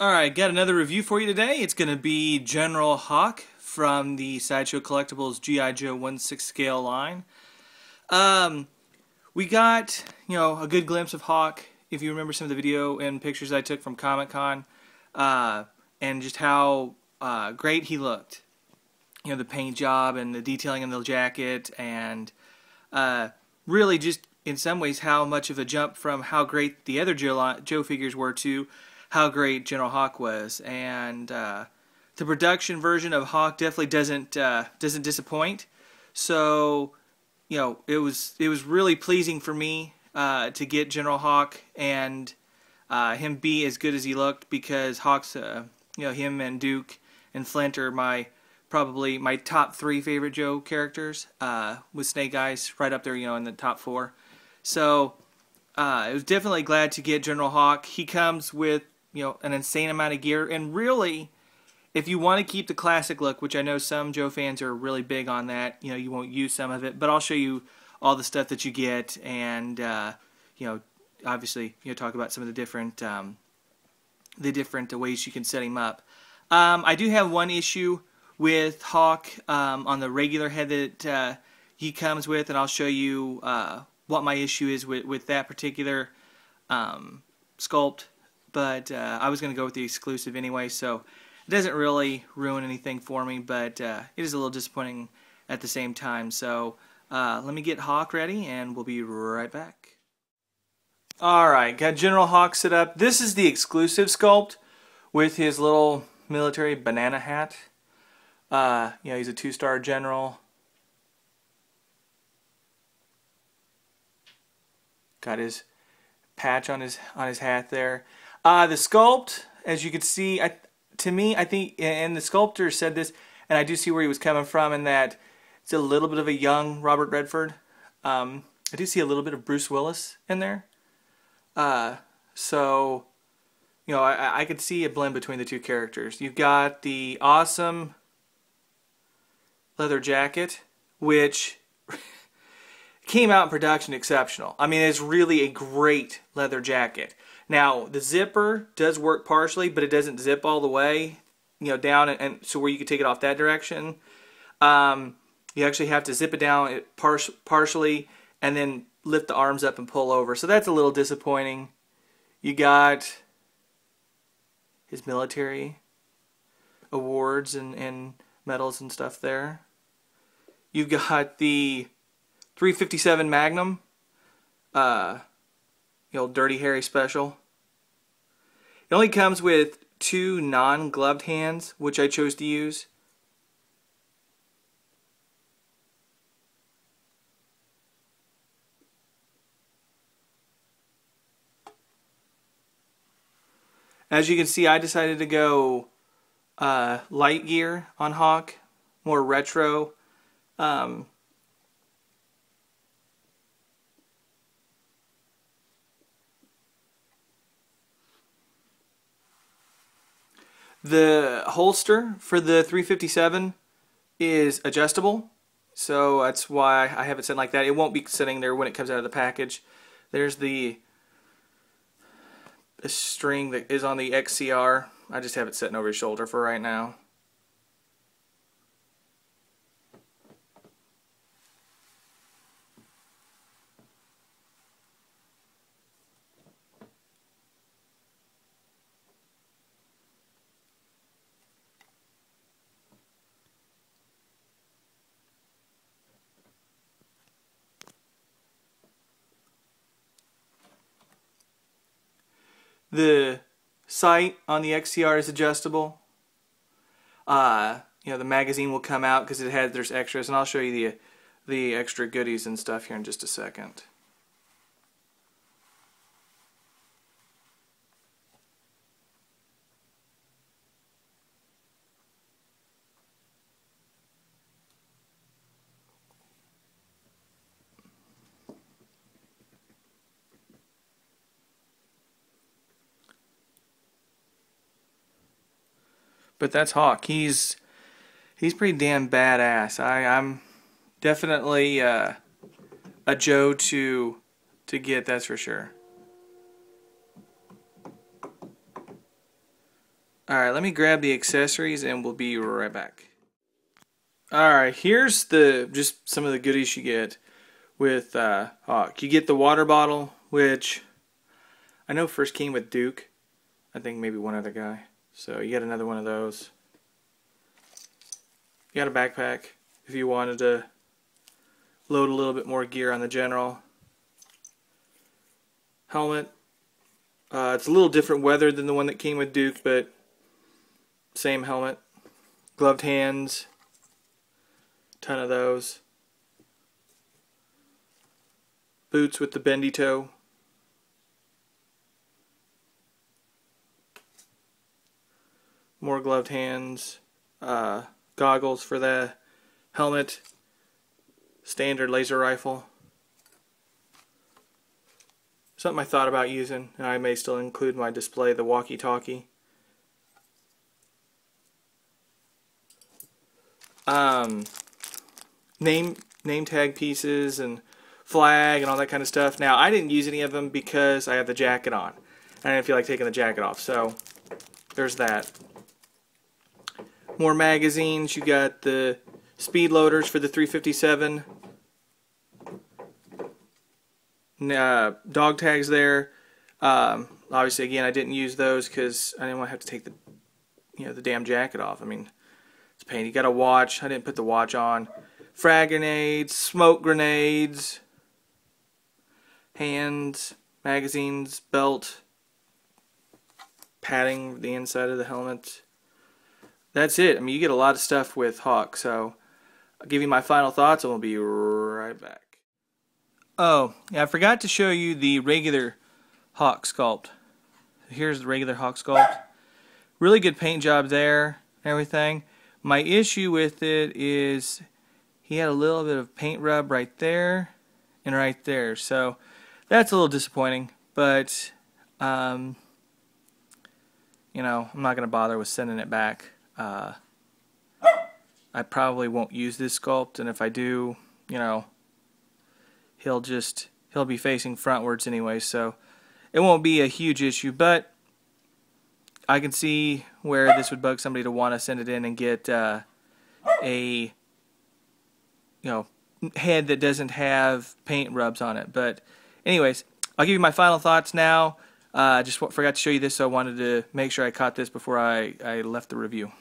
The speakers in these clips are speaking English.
Alright, got another review for you today. It's going to be General Hawk from the Sideshow Collectibles G.I. Joe 1/6 scale line. We got, a good glimpse of Hawk, if you remember some of the video and pictures I took from Comic-Con, and just how great he looked. The paint job and the detailing in the jacket, and really just in some ways how much of a jump from how great the other Joe figures were to how great General Hawk was. And the production version of Hawk definitely doesn't disappoint. So it was really pleasing for me to get General Hawk and him be as good as he looked, because Hawk's him and Duke and Flint are probably my top 3 favorite Joe characters, with Snake Eyes right up there, in the top 4. So I was definitely glad to get General Hawk. He comes with an insane amount of gear, and really, if you want to keep the classic look, which I know some Joe fans are really big on that, you won't use some of it, but I'll show you all the stuff that you get, and obviously talk about some of the different ways you can set him up. I do have one issue with Hawk on the regular head that he comes with, and I'll show you what my issue is with that particular sculpt. But I was going to go with the exclusive anyway, so it doesn't really ruin anything for me, but it is a little disappointing at the same time. So let me get Hawk ready, and we'll be right back. Alright, got General Hawk set up. This is the exclusive sculpt with his little military banana hat. He's a 2-star general. Got his patch on his hat there. The sculpt, as you can see, to me, I think, and the sculptor said this, and I do see where he was coming from, in that it's a little bit of a young Robert Redford. I do see a little bit of Bruce Willis in there. So, I could see a blend between the two characters. You've got the awesome leather jacket, which came out in production exceptional. I mean, it's really a great leather jacket. Now, the zipper does work partially, but it doesn't zip all the way, down, and so where you can take it off that direction. You actually have to zip it down partially and then lift the arms up and pull over. So that's a little disappointing. You got his military awards and medals and stuff there. You've got the 357 Magnum, Dirty Harry special. It only comes with 2 non-gloved hands, which I chose to use. As you can see, I decided to go light gear on Hawk, more retro. The holster for the 357 is adjustable, so that's why I have it set like that. It won't be sitting there when it comes out of the package. There's the string that is on the XCR. I just have it sitting over his shoulder for right now. The sight on the XCR is adjustable. The magazine will come out because there's extras, and I'll show you the extra goodies and stuff here in just a second. But that's Hawk. He's pretty damn badass. I'm definitely a Joe to get, that's for sure. Alright, let me grab the accessories and we'll be right back. Alright, here's just some of the goodies you get with Hawk. You get the water bottle, which I know first came with Duke. I think maybe one other guy. So you get another one of those. You got a backpack if you wanted to load a little bit more gear on the General. Helmet. It's a little different weather than the one that came with Duke, but same helmet. Gloved hands. Ton of those. Boots with the bendy toe. More gloved hands. Goggles for the helmet. Standard laser rifle. Something I thought about using, and I may still include in my display, the walkie-talkie. Name tag pieces and flag and all that kind of stuff. Now, I didn't use any of them because I have the jacket on. I didn't feel like taking the jacket off, so there's that. More magazines. You got the speed loaders for the 357. Dog tags there. Obviously, again, I didn't use those because I didn't want to have to take the damn jacket off. I mean, it's a pain. You got a watch. I didn't put the watch on. Frag grenades, smoke grenades, hands, magazines, belt, padding the inside of the helmet. That's it. I mean, you get a lot of stuff with Hawk, so I'll give you my final thoughts and we'll be right back. Oh, yeah, I forgot to show you the regular Hawk sculpt. Here's the regular Hawk sculpt. Really good paint job there and everything. My issue with it is he had a little bit of paint rub right there and right there. So that's a little disappointing, but you know, I'm not going to bother with sending it back. I probably won't use this sculpt, and if I do, you know, he'll be facing frontwards anyway, so it won't be a huge issue, but I can see where this would bug somebody to want to send it in and get a head that doesn't have paint rubs on it. But anyways, I'll give you my final thoughts now. Just forgot to show you this, so I wanted to make sure I caught this before I left the review.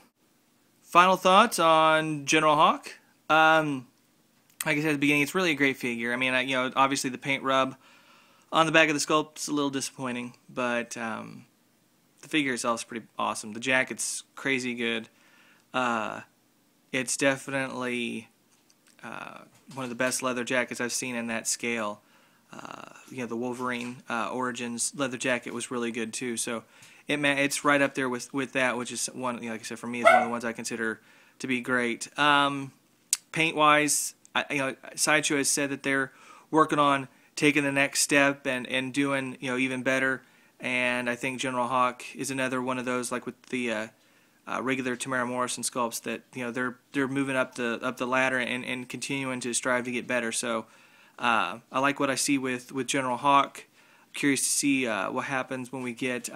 Final thoughts on General Hawk. Like I said at the beginning, it's really a great figure. I mean, you know, obviously the paint rub on the back of the sculpt is a little disappointing, but the figure itself is pretty awesome. The jacket's crazy good. It's definitely one of the best leather jackets I've seen in that scale. You know, the Wolverine Origins leather jacket was really good too. So it's right up there with that, which is one, you know, like I said, for me, is one of the ones I consider to be great. Paint wise, you know, Sideshow has said that they're working on taking the next step and doing, you know, even better. And I think General Hawk is another one of those, like with the regular Tamara Morrison sculpts, that, you know, they're moving up the ladder and continuing to strive to get better. So I like what I see with General Hawk. I'm curious to see what happens when we get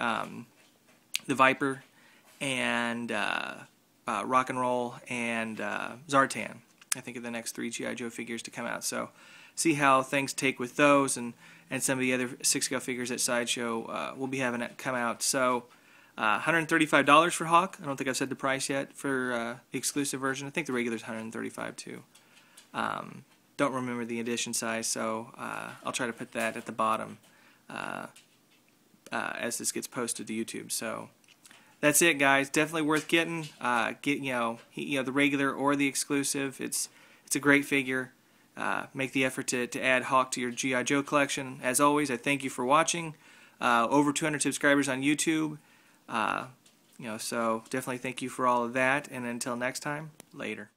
the Viper and Rock and Roll and Zartan. I think of the next 3 G.I. Joe figures to come out. So see how things take with those and some of the other 6-scale figures at Sideshow will be having it come out. So $135 for Hawk. I don't think I've said the price yet for the exclusive version. I think the regular is $135 too. Don't remember the edition size, so I'll try to put that at the bottom as this gets posted to YouTube. So that's it, guys. Definitely worth getting. The regular or the exclusive. It's a great figure. Make the effort to add Hawk to your G.I. Joe collection. As always, I thank you for watching. Over 200 subscribers on YouTube. So definitely thank you for all of that. And until next time, later.